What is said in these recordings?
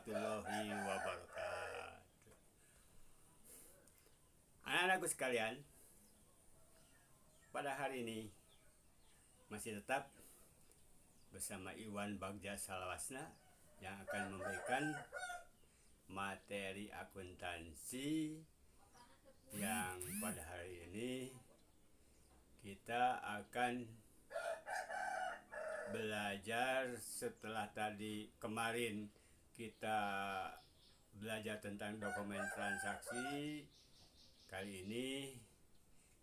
warahmatullahi wabarakatuh. Anak-anakku sekalian, pada hari ini masih tetap bersama Iwan Bagja Salawasna yang akan memberikan materi akuntansi yang pada hari ini kita akan belajar setelah tadi kemarin kita belajar tentang dokumen transaksi. Kali ini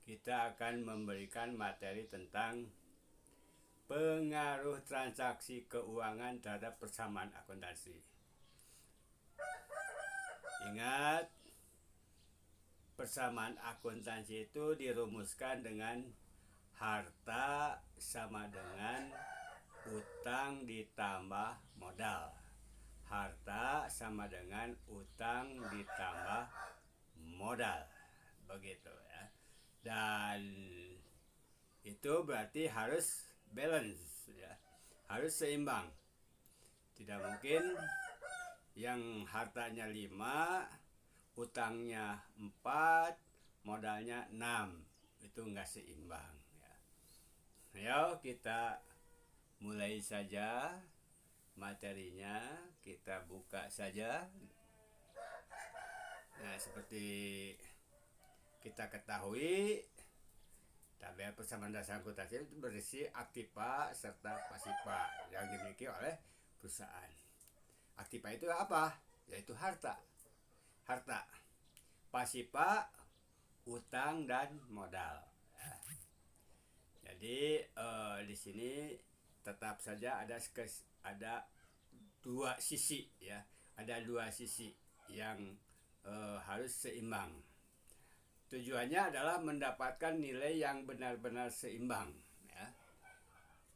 kita akan memberikan materi tentang pengaruh transaksi keuangan terhadap persamaan akuntansi. Ingat, persamaan akuntansi itu dirumuskan dengan harta sama dengan utang ditambah modal. Harta sama dengan utang ditambah modal. Begitu ya. Dan itu berarti harus balance ya. Harus seimbang. Tidak mungkin yang hartanya 5, utangnya 4, modalnya 6. Itu enggak seimbang ya. Ayo kita mulai saja materinya, kita buka saja. Nah, seperti kita ketahui, tabel persamaan dasar akuntansi itu berisi aktiva serta pasiva yang dimiliki oleh perusahaan. Aktiva itu apa? Yaitu harta. Harta. Pasiva utang dan modal. Ya. Jadi di sini tetap saja ada dua sisi ya. Ada dua sisi yang harus seimbang. Tujuannya adalah mendapatkan nilai yang benar-benar seimbang ya,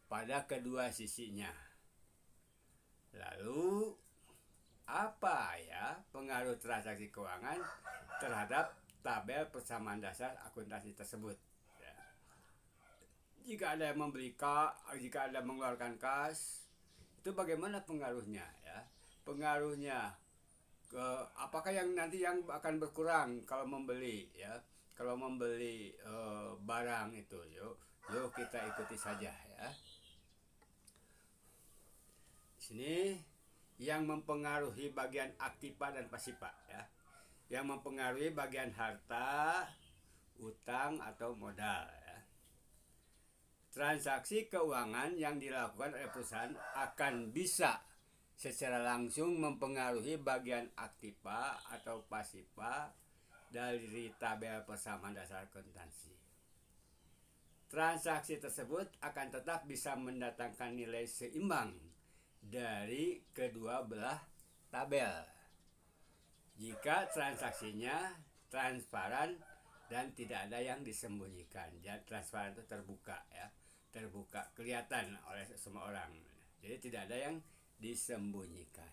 pada kedua sisinya. Lalu apa ya pengaruh transaksi keuangan terhadap tabel persamaan dasar akuntansi tersebut ya. Jika ada yang membeli jika ada mengeluarkan kas, itu bagaimana pengaruhnya ya? Pengaruhnya apakah yang nanti yang akan berkurang kalau membeli ya, kalau membeli barang itu. Yuk kita ikuti saja ya. Di sini yang mempengaruhi bagian aktiva dan pasiva ya, yang mempengaruhi bagian harta, utang atau modal ya. Transaksi keuangan yang dilakukan oleh perusahaan akan bisa secara langsung mempengaruhi bagian aktiva atau pasiva dari tabel persamaan dasar akuntansi. Transaksi tersebut akan tetap bisa mendatangkan nilai seimbang dari kedua belah tabel jika transaksinya transparan dan tidak ada yang disembunyikan. Jadi transparan itu terbuka ya, terbuka, kelihatan oleh semua orang. Jadi tidak ada yang disembunyikan.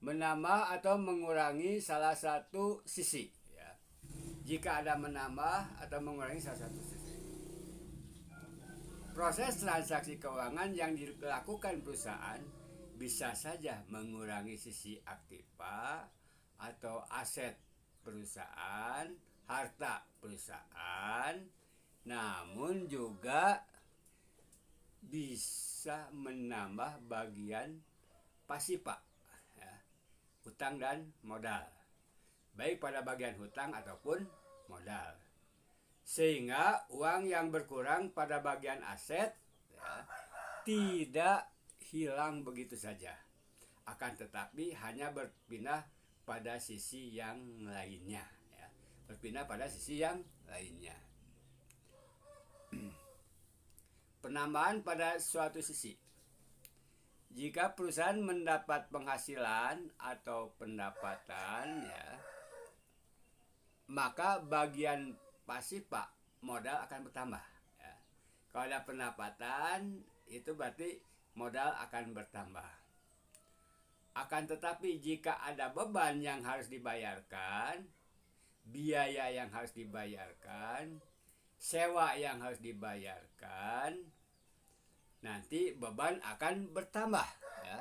Menambah atau mengurangi salah satu sisi ya. Jika ada menambah atau mengurangi salah satu sisi, proses transaksi keuangan yang dilakukan perusahaan bisa saja mengurangi sisi aktiva atau aset perusahaan, harta perusahaan, namun juga bisa menambah bagian pasiva ya, utang dan modal, baik pada bagian hutang ataupun modal, sehingga uang yang berkurang pada bagian aset ya, tidak hilang begitu saja, akan tetapi hanya berpindah pada sisi yang lainnya ya, berpindah pada sisi yang lainnya. Penambahan pada suatu sisi. Jika perusahaan mendapat penghasilan atau pendapatan ya, maka bagian pasiva modal akan bertambah ya. Kalau ada pendapatan itu berarti modal akan bertambah. Akan tetapi jika ada beban yang harus dibayarkan, biaya yang harus dibayarkan, sewa yang harus dibayarkan, nanti beban akan bertambah ya.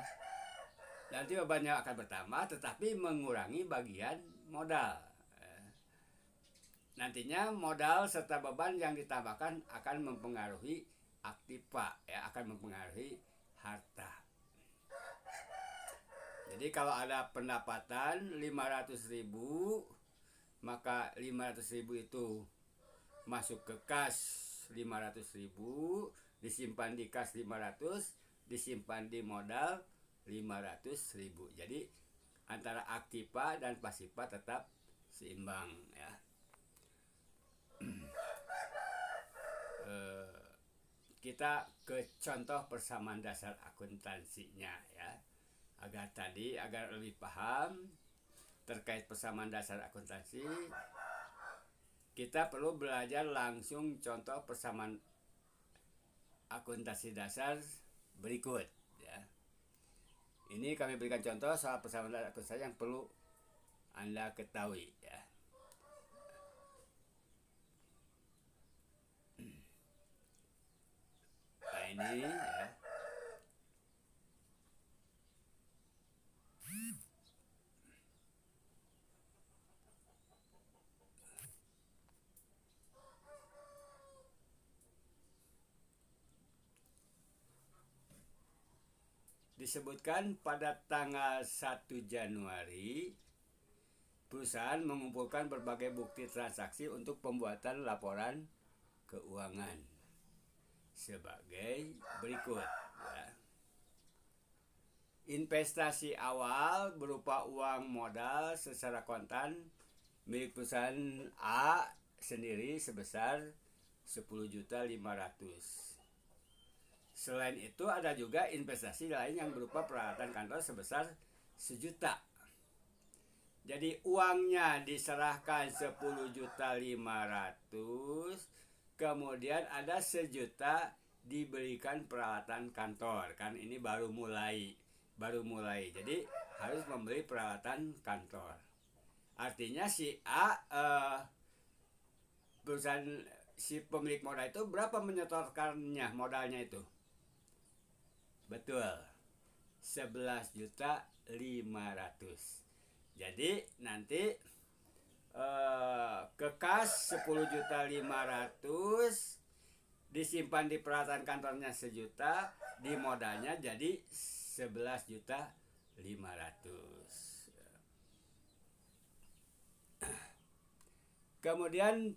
nanti bebannya akan bertambah tetapi mengurangi bagian modal. Nantinya modal serta beban yang ditambahkan akan mempengaruhi aktiva, ya, akan mempengaruhi harta. Jadi kalau ada pendapatan 500.000, maka 500.000 itu masuk ke kas 500.000, disimpan di kas 500, disimpan di modal 500.000. Jadi antara aktiva dan pasiva tetap seimbang, ya. Kita ke contoh persamaan dasar akuntansinya, ya, agar lebih paham terkait persamaan dasar akuntansi. Kita perlu belajar langsung contoh persamaan akuntansi dasar berikut, ya. Ini kami berikan contoh soal persamaan dasar akuntansi yang perlu Anda ketahui, ya. Nah, ini, ya. Disebutkan pada tanggal 1 Januari perusahaan mengumpulkan berbagai bukti transaksi untuk pembuatan laporan keuangan sebagai berikut, ya. Investasi awal berupa uang modal secara kontan milik perusahaan A sendiri sebesar 10.500.000. Selain itu ada juga investasi lain yang berupa peralatan kantor sebesar 1 juta. Jadi uangnya diserahkan 10.500.000, kemudian ada 1 juta diberikan peralatan kantor. Kan ini baru mulai. Jadi harus membeli peralatan kantor. Artinya si A, perusahaan, si pemilik modal itu berapa menyetorkannya modalnya itu? Betul, 11.500.000. Jadi nanti ke kas 10.500.000, disimpan di peralatan kantornya 1 juta, di modalnya jadi 11.500.000. Kemudian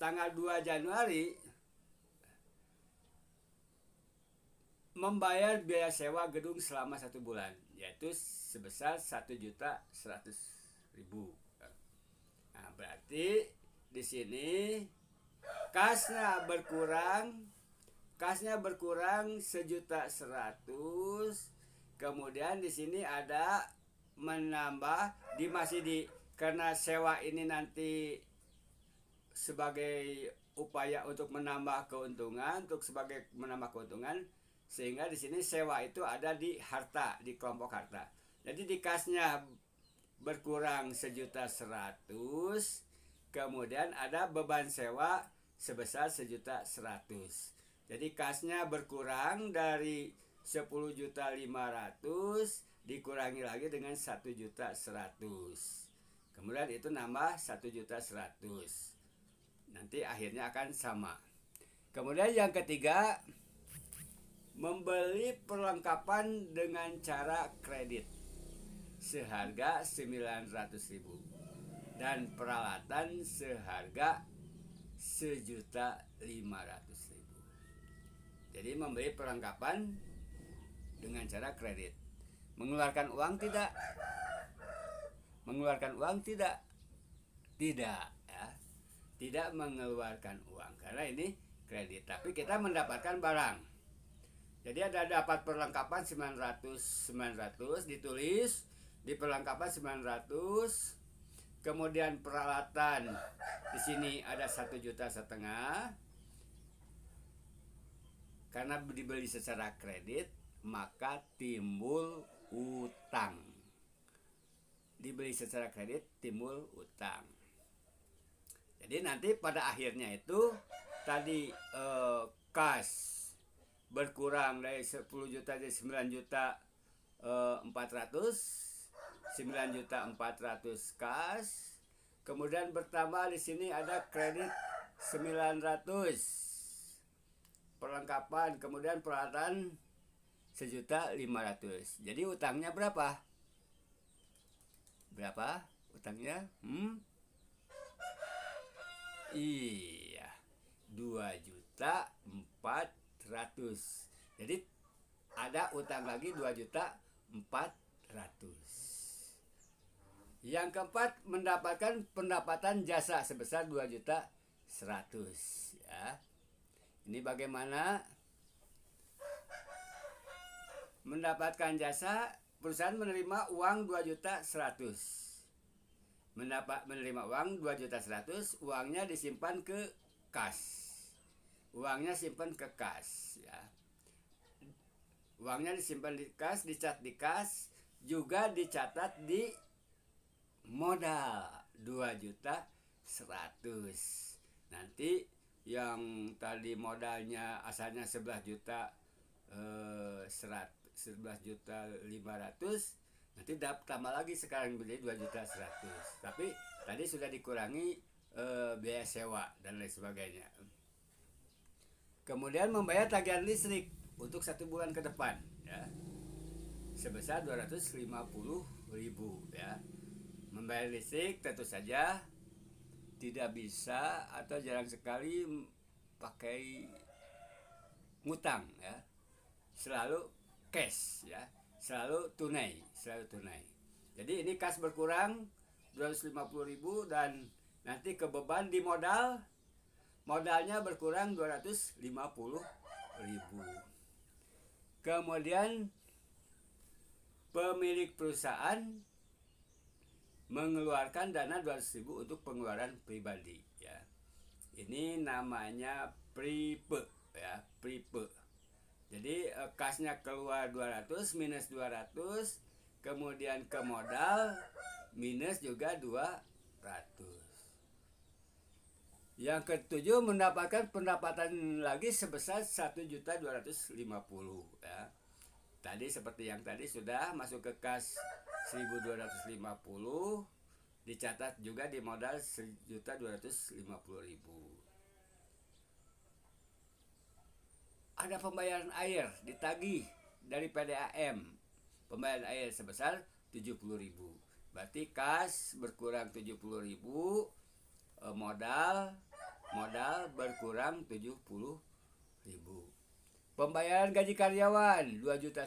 tanggal 2 Januari membayar biaya sewa gedung selama 1 bulan, yaitu sebesar 1.100.000. Nah, berarti di sini kasnya berkurang 1.100.000. Kemudian di sini ada menambah karena sewa ini nanti sebagai upaya untuk menambah keuntungan, sehingga di sini sewa itu ada di harta, di kelompok harta. Jadi di kasnya berkurang 1.100.000, kemudian ada beban sewa sebesar 1.100.000. Jadi kasnya berkurang dari 10.500.000 dikurangi lagi dengan 1.100.000. Kemudian itu nambah 1.100.000. Nanti akhirnya akan sama. Kemudian yang ketiga, membeli perlengkapan dengan cara kredit seharga 900.000 dan peralatan seharga 1.500.000. Jadi membeli perlengkapan dengan cara kredit. Mengeluarkan uang tidak? Tidak, ya. Tidak mengeluarkan uang karena ini kredit, tapi kita mendapatkan barang. Jadi ada dapat perlengkapan 900 ditulis di perlengkapan 900. Kemudian peralatan di sini ada 1,5 juta. Karena dibeli secara kredit, maka timbul utang. Dibeli secara kredit timbul utang. Jadi nanti pada akhirnya itu tadi kas berkurang dari 10 juta jadi 9 juta 400, 9.400.000 kas. Kemudian bertambah di sini ada kredit 900 perlengkapan, kemudian peralatan 1.500.000. Jadi utangnya berapa? Berapa utangnya? Iya, 2.400.000. Jadi ada utang lagi 2.400.000. Yang keempat, mendapatkan pendapatan jasa sebesar 2.100.000 ya. Ini bagaimana mendapatkan jasa? Perusahaan menerima uang 2.100.000. Menerima uang 2.100.000, uangnya disimpan ke kas. Uangnya simpan ke kas ya. Uangnya disimpan di kas, dicatat di kas, juga dicatat di modal 2.100.000. Nanti yang tadi modalnya asalnya 11.500.000, nanti tambah lagi sekarang menjadi 2.100.000. Tapi tadi sudah dikurangi biaya sewa dan lain sebagainya. Kemudian membayar tagihan listrik untuk 1 bulan ke depan ya, sebesar 250.000 ya. Membayar listrik tentu saja tidak bisa atau jarang sekali pakai ngutang ya, selalu cash ya, selalu tunai. Jadi ini kas berkurang 250.000 dan nanti ke beban di modalnya berkurang 250.000. Kemudian pemilik perusahaan mengeluarkan dana 200.000 untuk pengeluaran pribadi ya. Ini namanya prepe ya, prepe. Jadi kasnya keluar 200 minus 200, kemudian ke modal minus juga 200. Yang ketujuh, mendapatkan pendapatan lagi sebesar 1.250.000 ya. Tadi seperti yang tadi sudah masuk ke kas 1.250, dicatat juga di modal 1.250.000. Ada pembayaran air ditagih dari PDAM, pembayaran air sebesar 70.000. Berarti kas berkurang 70.000, modal berkurang 70.000. Pembayaran gaji karyawan 2,5 juta,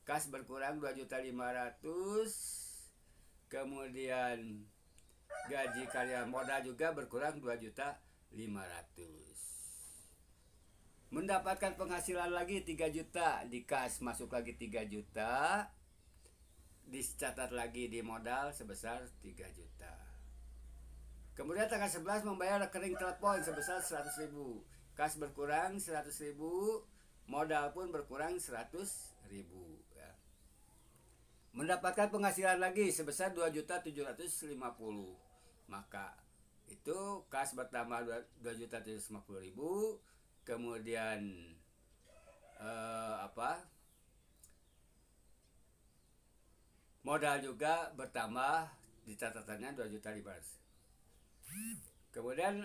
kas berkurang 2.500.000. Kemudian gaji karyawan modal juga berkurang 2.500.000. Mendapatkan penghasilan lagi 3 juta, di kas masuk lagi 3 juta, dicatat lagi di modal sebesar 3 juta. Kemudian tanggal 11 membayar rekening telepon sebesar 100.000. Kas berkurang 100.000, modal pun berkurang 100.000 ya. Mendapatkan penghasilan lagi sebesar 2.750.000. Maka itu kas bertambah 2.750.000. Kemudian modal juga bertambah, di catatannya 2.500.000. Kemudian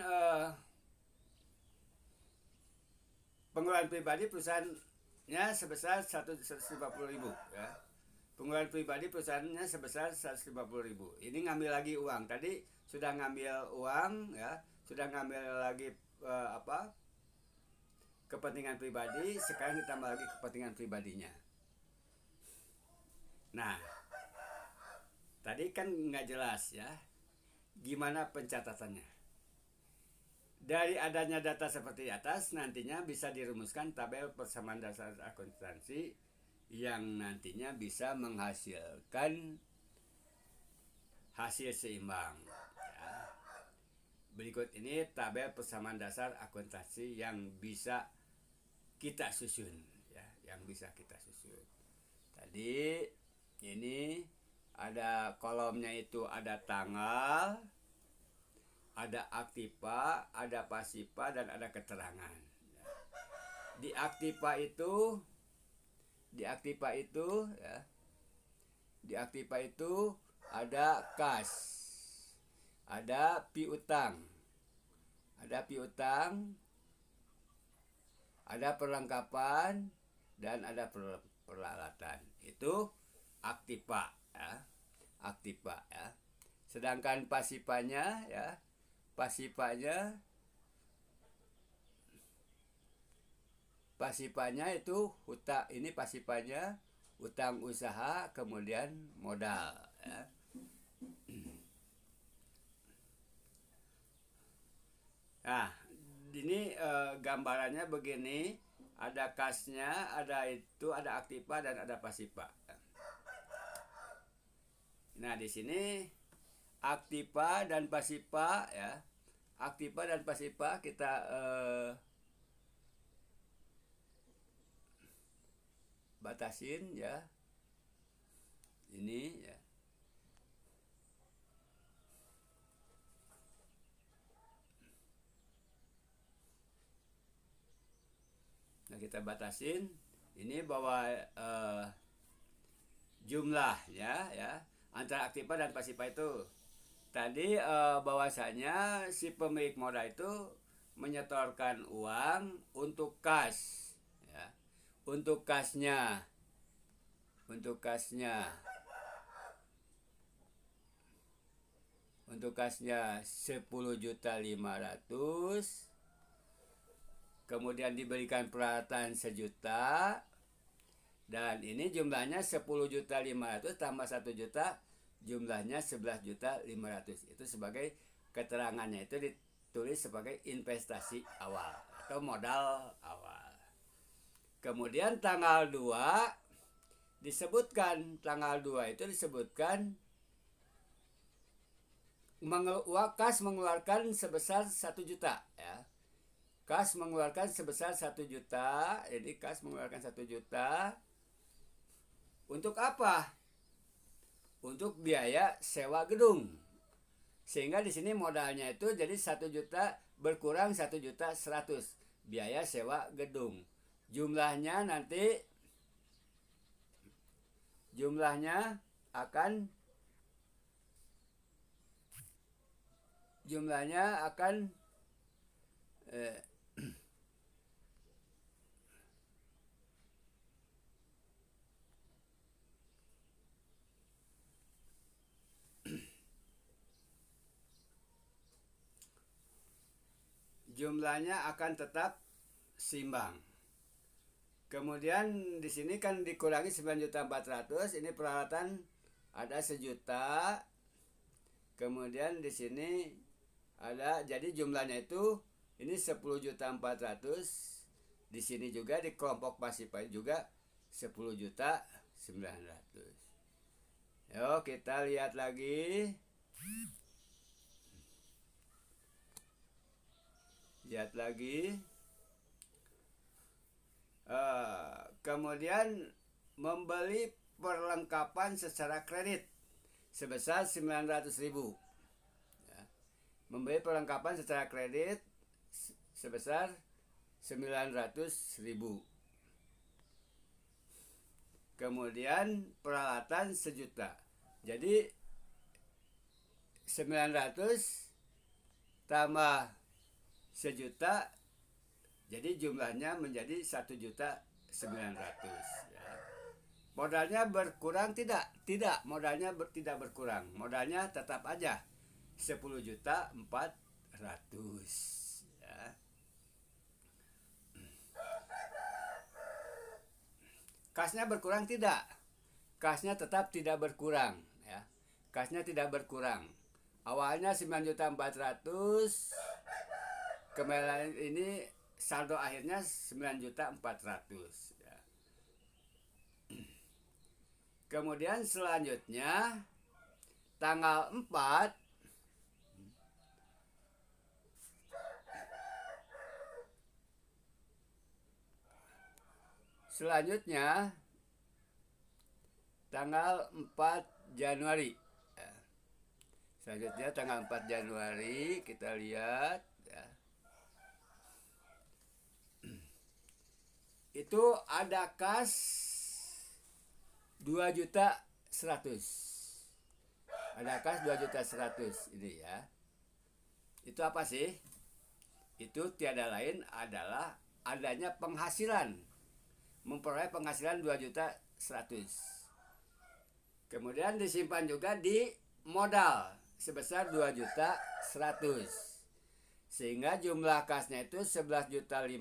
pengeluaran pribadi perusahaannya sebesar 150.000 ya. Pengeluaran pribadi perusahaannya sebesar 150.000. Ini ngambil lagi uang. Tadi sudah ngambil uang ya, sudah ngambil lagi kepentingan pribadi, sekarang ditambah lagi kepentingan pribadinya. Nah, tadi kan nggak jelas ya, gimana pencatatannya. Dari adanya data seperti atas, nantinya bisa dirumuskan tabel persamaan dasar akuntansi yang nantinya bisa menghasilkan hasil seimbang ya. Berikut ini tabel persamaan dasar akuntansi yang bisa kita susun ya, yang bisa kita susun. Tadi ini ada kolomnya, itu ada tanggal, ada aktiva, ada pasiva, dan ada keterangan. Di aktiva itu Di aktiva itu ya, di aktiva itu ada kas, ada piutang, ada perlengkapan, dan ada peralatan. Itu aktiva ya, aktiva ya. Sedangkan pasifanya ya, pasifanya itu ini pasifanya utang usaha kemudian modal ya. Nah, ini gambarannya begini, ada kasnya, ada aktiva dan ada pasifa. Nah, di sini aktiva dan pasifa ya. Aktiva dan pasifa kita batasin ya. Ini ya. Nah, kita batasin ini bahwa jumlahnya ya antara aktiva dan pasifa itu tadi bahwasanya si pemilik modal itu menyetorkan uang untuk kas ya. Untuk kasnya 10.500.000, kemudian diberikan peralatan 1.000.000, dan ini jumlahnya 10.500.000 tambah 1.000.000, jumlahnya 11.500.000. Itu sebagai keterangannya itu ditulis sebagai investasi awal atau modal awal. Kemudian tanggal 2 disebutkan, kas mengeluarkan sebesar 1.000.000 ya. Kas mengeluarkan sebesar 1.000.000. Jadi kas mengeluarkan 1.000.000 untuk apa? Untuk biaya sewa gedung. Sehingga di sini modalnya itu jadi 1.000.000 berkurang 1.100.000 biaya sewa gedung. Jumlahnya akan tetap seimbang. Kemudian di sini kan dikurangi 9.400.000, ini peralatan ada 1.000.000. Kemudian di sini ada, jadi jumlahnya itu ini 10.400.000. Di sini juga di kelompok pasifa juga 10.900.000. Yuk kita lihat lagi. Kemudian membeli perlengkapan secara kredit sebesar 900.000 ya. Membeli perlengkapan secara kredit sebesar 900.000. Kemudian peralatan 1.000.000. Jadi 900 tambah 1.000.000, jadi jumlahnya menjadi 1.900.000 ya. Modalnya berkurang tidak? Tidak, modalnya tidak berkurang. Modalnya tetap aja 10.400.000 ya. Kasnya berkurang tidak? Kasnya tetap tidak berkurang ya. Kasnya tidak berkurang. Awalnya 9.400.000, kembali ini saldo akhirnya 9.400.000 ya. Kemudian selanjutnya tanggal 4 selanjutnya tanggal 4 Januari ya. Selanjutnya tanggal 4 Januari kita lihat ya. Itu ada kas 2.100.000. Ada kas 2.100.000 ini ya. Itu apa sih? Itu tiada lain adalah adanya penghasilan, memperoleh penghasilan 2.100.000. Kemudian disimpan juga di modal sebesar 2.100.000. Sehingga jumlah kasnya itu 11.500.000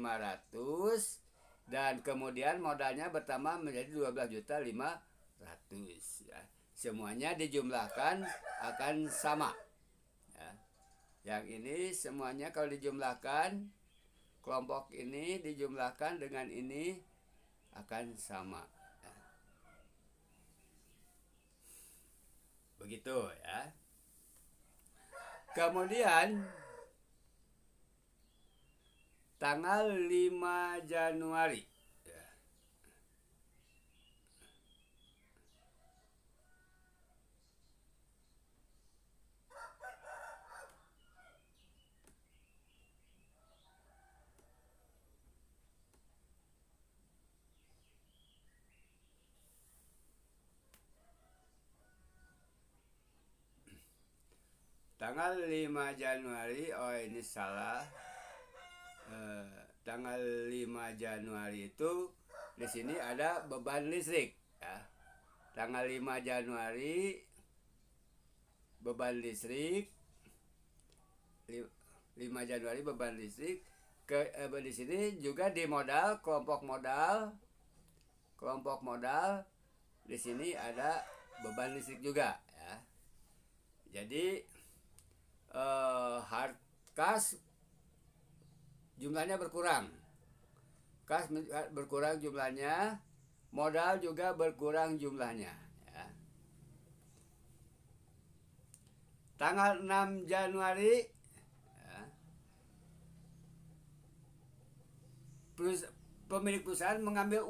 dan kemudian modalnya bertambah menjadi 12.500.000 ya. Semuanya dijumlahkan akan sama ya. Yang ini semuanya kalau dijumlahkan, kelompok ini dijumlahkan dengan ini akan sama ya. Begitu ya. Kemudian tanggal 5 Januari ya. Tanggal 5 Januari, oh ini salah. Tanggal 5 Januari itu di sini ada beban listrik ya. Tanggal 5 Januari beban listrik 5 Januari beban listrik di sini juga di modal kelompok modal di sini ada beban listrik juga ya. Jadi hard kas jumlahnya berkurang, kas berkurang jumlahnya, modal juga berkurang jumlahnya ya. Tanggal 6 Januari ya, pemilik perusahaan mengambil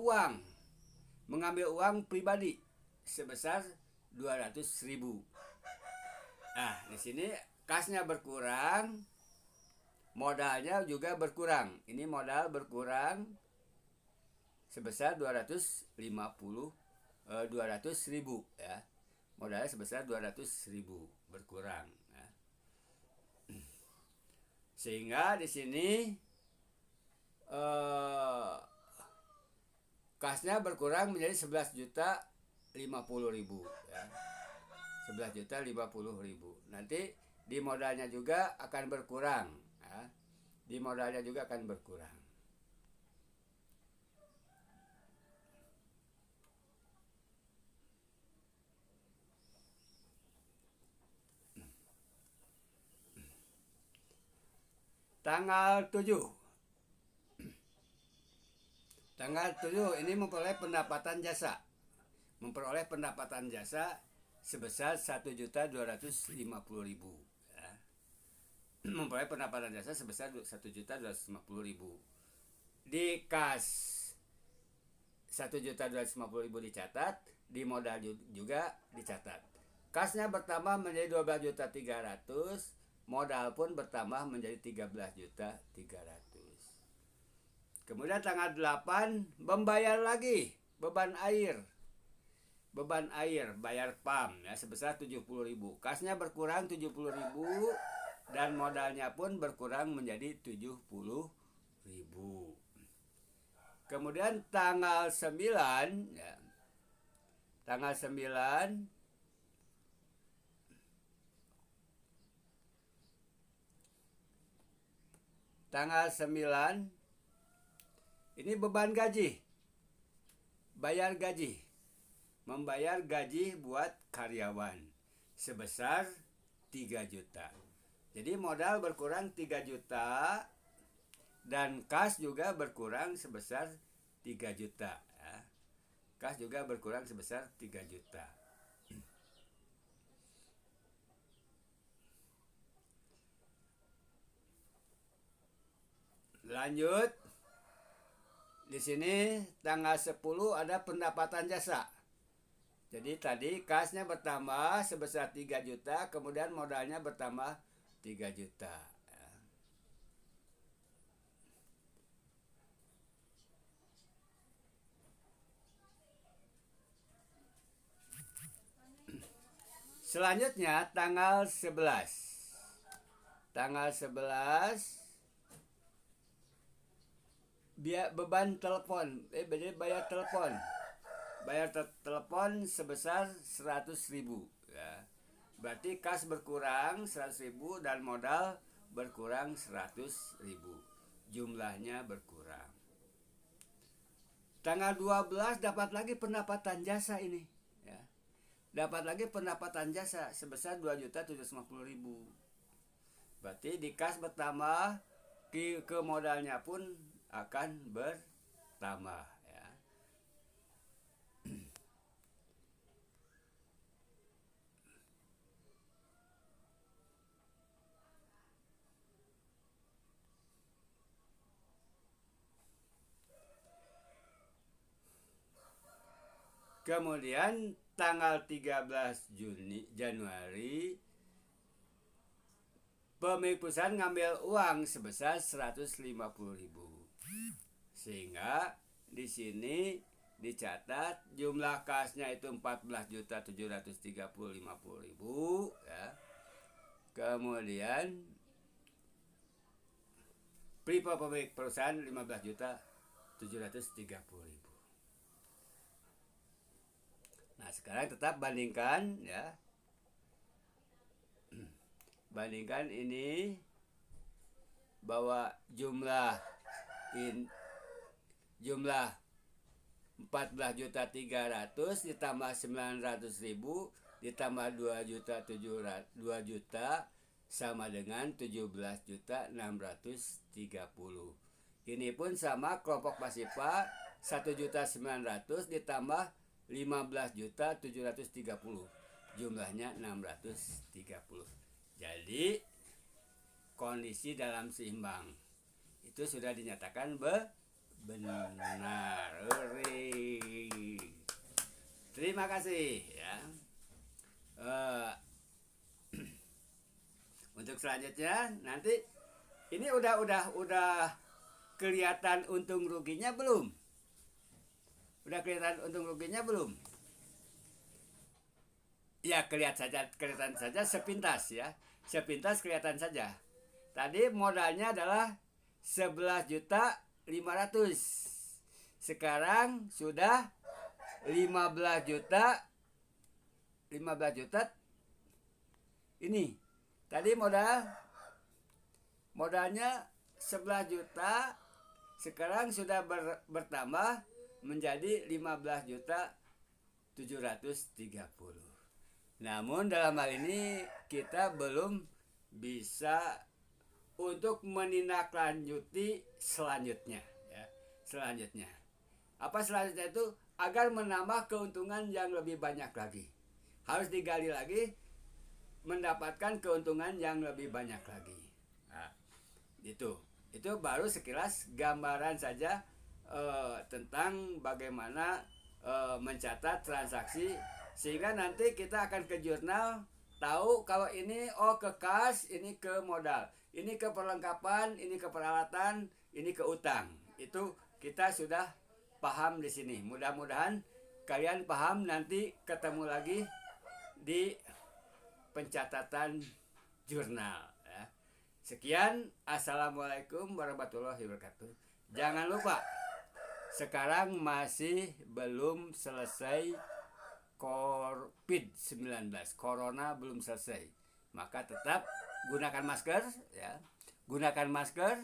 uang pribadi sebesar 200.000. Nah, di sini kasnya berkurang, modalnya juga berkurang. Ini modal berkurang sebesar 200.000 ya. Modalnya sebesar 200.000 berkurang ya. Sehingga di sini kasnya berkurang menjadi 11.050.000 ya. 11.050.000. Nanti di modalnya juga akan berkurang ya. Di modalnya juga akan berkurang. Tanggal 7 ini memperoleh pendapatan jasa. Sebesar 1.250.000 ya. Memperoleh pendapatan jasa sebesar 1.250.000. Di kas 1.250.000 dicatat, di modal juga dicatat. Kasnya bertambah menjadi 12.300.000, modal pun bertambah menjadi 13.300.000. Kemudian tanggal 8 membayar lagi beban air bayar PAM ya sebesar 70.000. Kasnya berkurang 70.000 dan modalnya pun berkurang menjadi 70.000. Kemudian tanggal 9 ya. Tanggal 9 ini beban gaji. Bayar gaji. Membayar gaji buat karyawan sebesar 3 juta. Jadi modal berkurang 3 juta dan kas juga berkurang sebesar 3 juta ya. Kas juga berkurang sebesar 3 juta. Lanjut. Di sini tanggal 10 ada pendapatan jasa. Jadi tadi kasnya bertambah sebesar 3 juta, kemudian modalnya bertambah 3 juta. Selanjutnya tanggal 11. Tanggal 11 beban telepon, bayar telepon. Bayar telepon sebesar 100.000 ya. Berarti kas berkurang 100.000 dan modal berkurang 100.000. Jumlahnya berkurang. Tanggal 12 dapat lagi pendapatan jasa ini ya. Dapat lagi pendapatan jasa sebesar 2.750.000. Berarti di kas bertambah, ke modalnya pun akan bertambah ya. Kemudian tanggal 13 Januari pemilik perusahaan ngambil uang sebesar 150.000. Sehingga di sini dicatat jumlah kasnya itu 14.730.050 ya. Kemudian prima pemilik perusahaan 15.730.000. Nah, sekarang tetap bandingkan ya. Bandingkan ini bahwa jumlah 14.300.000 ditambah 900.000 ditambah 2 juta sama dengan 17.630. Ini pun sama kelompok Masipa 1.900.000 ditambah 15.730. Jumlahnya 630. Jadi kondisi dalam seimbang itu sudah dinyatakan benar. Terima kasih ya. Untuk selanjutnya nanti ini udah kelihatan untung ruginya belum? Udah kelihatan untung ruginya belum? Ya, kelihatan saja sepintas ya. Sepintas kelihatan saja. Tadi modalnya adalah 11.500.000. Sekarang sudah 15 juta. Ini. Tadi modalnya 11 juta. Sekarang sudah bertambah menjadi 15.730. Namun dalam hal ini kita belum bisa untuk menindaklanjuti selanjutnya ya. Selanjutnya apa selanjutnya itu agar menambah keuntungan yang lebih banyak lagi, harus digali lagi mendapatkan keuntungan yang lebih banyak lagi. Nah, itu baru sekilas gambaran saja tentang bagaimana mencatat transaksi, sehingga nanti kita akan ke jurnal tahu kalau ini ke kas, ini ke modal, ini ke perlengkapan, ini ke peralatan, ini ke utang. Itu kita sudah paham di sini. Mudah-mudahan kalian paham. Nanti ketemu lagi di pencatatan jurnal ya. Sekian, assalamualaikum warahmatullahi wabarakatuh. Jangan lupa sekarang masih belum selesai COVID-19, corona belum selesai, maka tetap gunakan masker ya. Gunakan masker.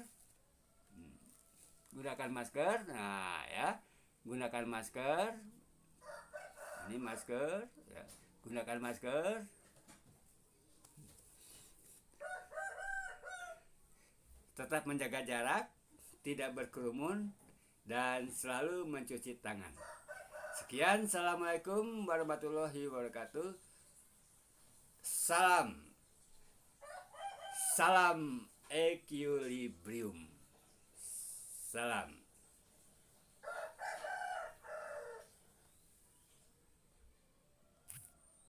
Nah ya, gunakan masker. Ini masker ya. Gunakan masker. Tetap menjaga jarak, tidak berkerumun, dan selalu mencuci tangan. Sekian, assalamualaikum warahmatullahi wabarakatuh. Salam equilibrium. Salam.